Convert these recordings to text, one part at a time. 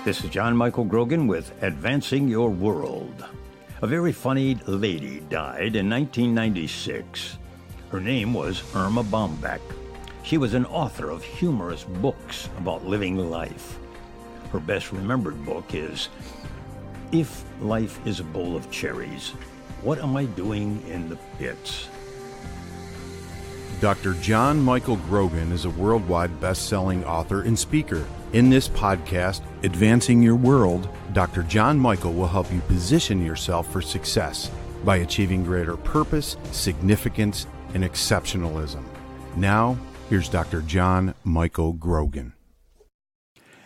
This is John Michael Grogan with Advancing Your World. A very funny lady died in 1996. Her name was Irma Bombeck. She was an author of humorous books about living life. Her best remembered book is If Life is a Bowl of Cherries, What Am I Doing in the Pits? Dr. John Michael Grogan is a worldwide best-selling author and speaker. In this podcast, Advancing Your World, Dr. John Michael will help you position yourself for success by achieving greater purpose, significance, and exceptionalism. Now, here's Dr. John Michael Grogan.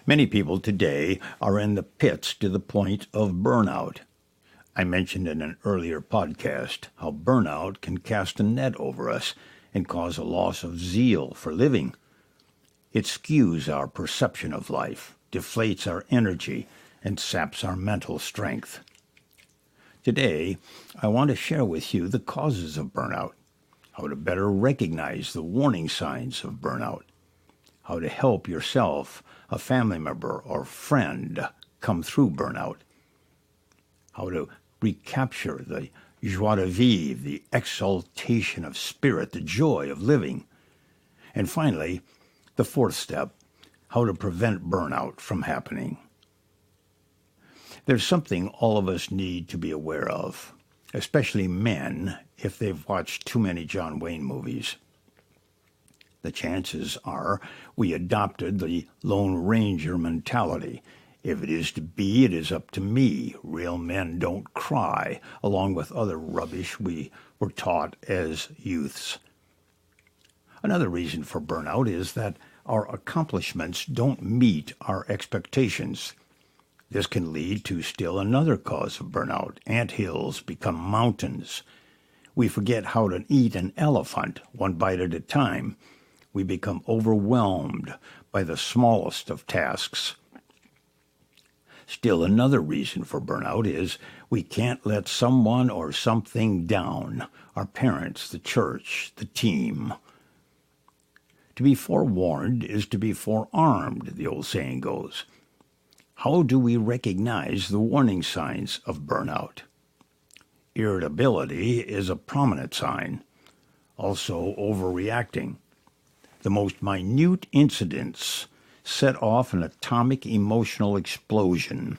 Many people today are in the pits to the point of burnout. I mentioned in an earlier podcast how burnout can cast a net over us and cause a loss of zeal for living. It skews our perception of life, deflates our energy, and saps our mental strength. Today, I want to share with you the causes of burnout, how to better recognize the warning signs of burnout, how to help yourself, a family member, or friend come through burnout, how to recapture the joie de vivre, the exaltation of spirit, the joy of living, and finally, the fourth step, how to prevent burnout from happening. There's something all of us need to be aware of, especially men if they've watched too many John Wayne movies. The chances are we adopted the Lone Ranger mentality. If it is to be, it is up to me. Real men don't cry, along with other rubbish we were taught as youths. Another reason for burnout is that our accomplishments don't meet our expectations. This can lead to still another cause of burnout. Anthills become mountains. We forget how to eat an elephant one bite at a time. We become overwhelmed by the smallest of tasks. Still another reason for burnout is we can't let someone or something down. Our parents, the church, the team. To be forewarned is to be forearmed, the old saying goes. How do we recognize the warning signs of burnout? Irritability is a prominent sign. Also, overreacting. The most minute incidents set off an atomic emotional explosion.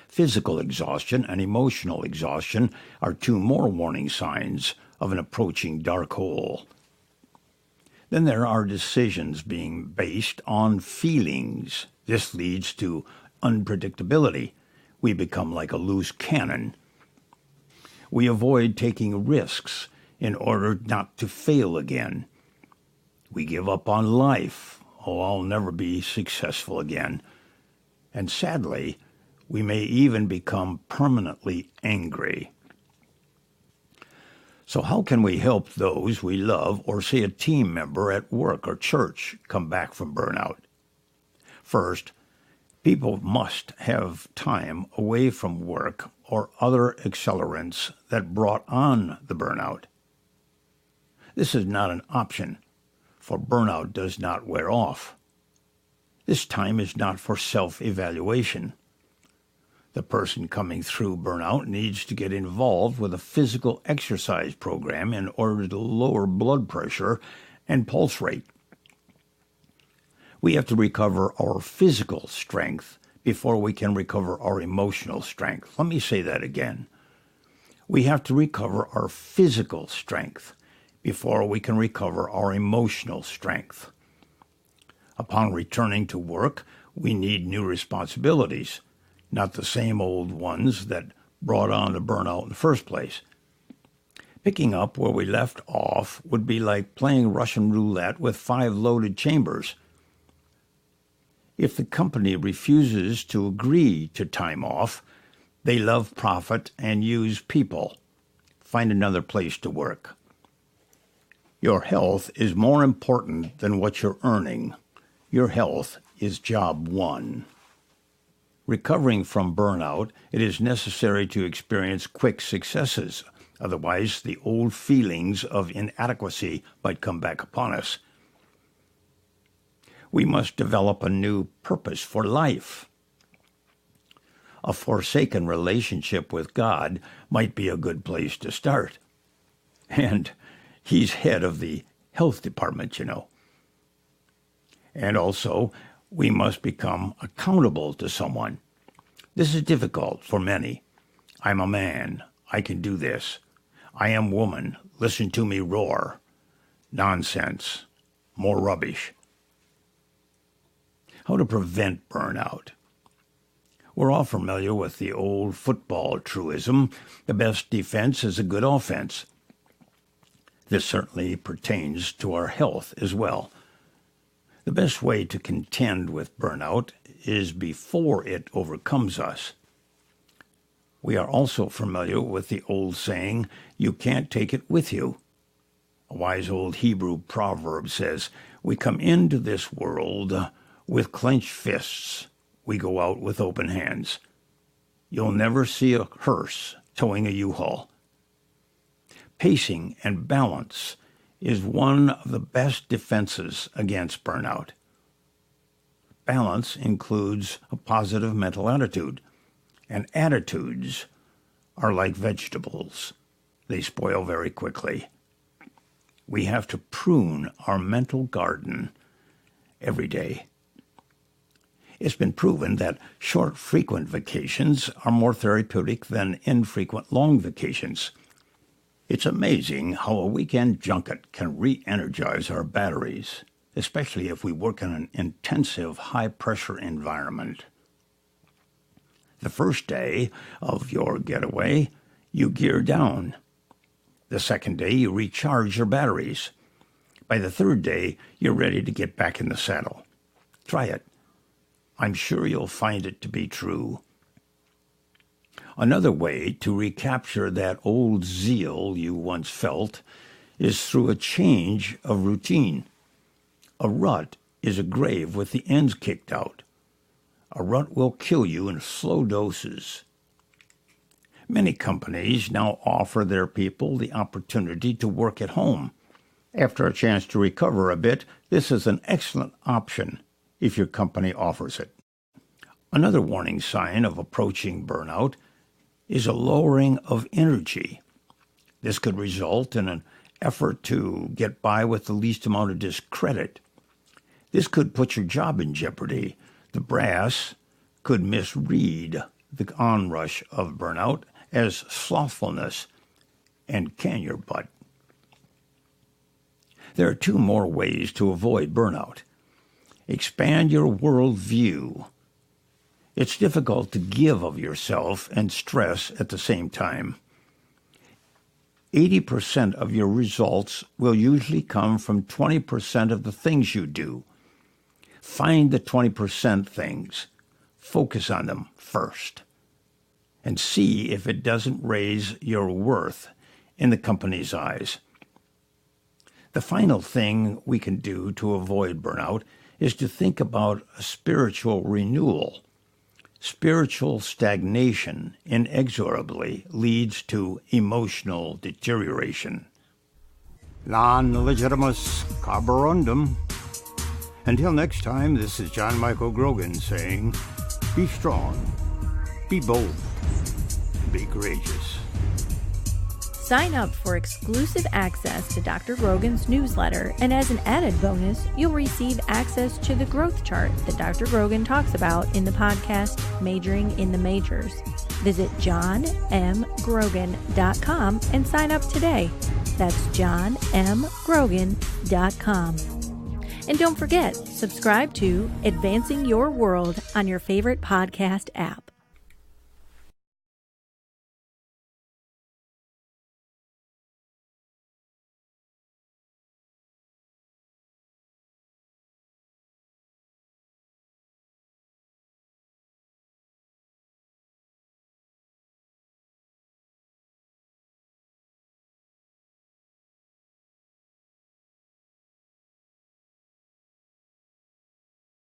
Physical exhaustion and emotional exhaustion are two more warning signs of an approaching dark hole. Then there are decisions being based on feelings. This leads to unpredictability. We become like a loose cannon. We avoid taking risks in order not to fail again. We give up on life. Oh, I'll never be successful again. And sadly, we may even become permanently angry. So how can we help those we love or say a team member at work or church come back from burnout? First, people must have time away from work or other accelerants that brought on the burnout. This is not an option, for burnout does not wear off. This time is not for self-evaluation. The person coming through burnout needs to get involved with a physical exercise program in order to lower blood pressure and pulse rate. We have to recover our physical strength before we can recover our emotional strength. Let me say that again. We have to recover our physical strength before we can recover our emotional strength. Upon returning to work, we need new responsibilities, not the same old ones that brought on the burnout in the first place. Picking up where we left off would be like playing Russian roulette with 5 loaded chambers. If the company refuses to agree to time off, they love profit and use people. Find another place to work. Your health is more important than what you're earning. Your health is job one. Recovering from burnout, it is necessary to experience quick successes. Otherwise, the old feelings of inadequacy might come back upon us. We must develop a new purpose for life. A forsaken relationship with God might be a good place to start. And he's head of the health department, you know. And also, we must become accountable to someone. This is difficult for many. I'm a man. I can do this. I am woman. Listen to me roar. Nonsense. More rubbish. How to prevent burnout? We're all familiar with the old football truism, the best defense is a good offense. This certainly pertains to our health as well. The best way to contend with burnout is before it overcomes us. We are also familiar with the old saying, you can't take it with you. A wise old Hebrew proverb says, we come into this world with clenched fists. We go out with open hands. You'll never see a hearse towing a U-Haul. Pacing and balance is one of the best defenses against burnout. Balance includes a positive mental attitude, and attitudes are like vegetables. They spoil very quickly. We have to prune our mental garden every day. It's been proven that short, frequent vacations are more therapeutic than infrequent, long vacations. It's amazing how a weekend junket can re-energize our batteries, especially if we work in an intensive, high-pressure environment. The first day of your getaway, you gear down. The second day, you recharge your batteries. By the third day, you're ready to get back in the saddle. Try it. I'm sure you'll find it to be true. Another way to recapture that old zeal you once felt is through a change of routine. A rut is a grave with the ends kicked out. A rut will kill you in slow doses. Many companies now offer their people the opportunity to work at home. After a chance to recover a bit, this is an excellent option if your company offers it. Another warning sign of approaching burnout is a lowering of energy. This could result in an effort to get by with the least amount of discredit. This could put your job in jeopardy. The brass could misread the onrush of burnout as slothfulness and can your butt. There are two more ways to avoid burnout. Expand your worldview. It's difficult to give of yourself and stress at the same time. 80% of your results will usually come from 20% of the things you do. Find the 20% things. Focus on them first. And see if it doesn't raise your worth in the company's eyes. The final thing we can do to avoid burnout is to think about a spiritual renewal. Spiritual stagnation inexorably leads to emotional deterioration. Non legitimus carborundum. Until next time, this is John Michael Grogan saying, be strong, be bold, be courageous. Sign up for exclusive access to Dr. Grogan's newsletter, and as an added bonus, you'll receive access to the growth chart that Dr. Grogan talks about in the podcast Majoring in the Majors. Visit johnmgrogan.com and sign up today. That's johnmgrogan.com. And don't forget, subscribe to Advancing Your World on your favorite podcast app.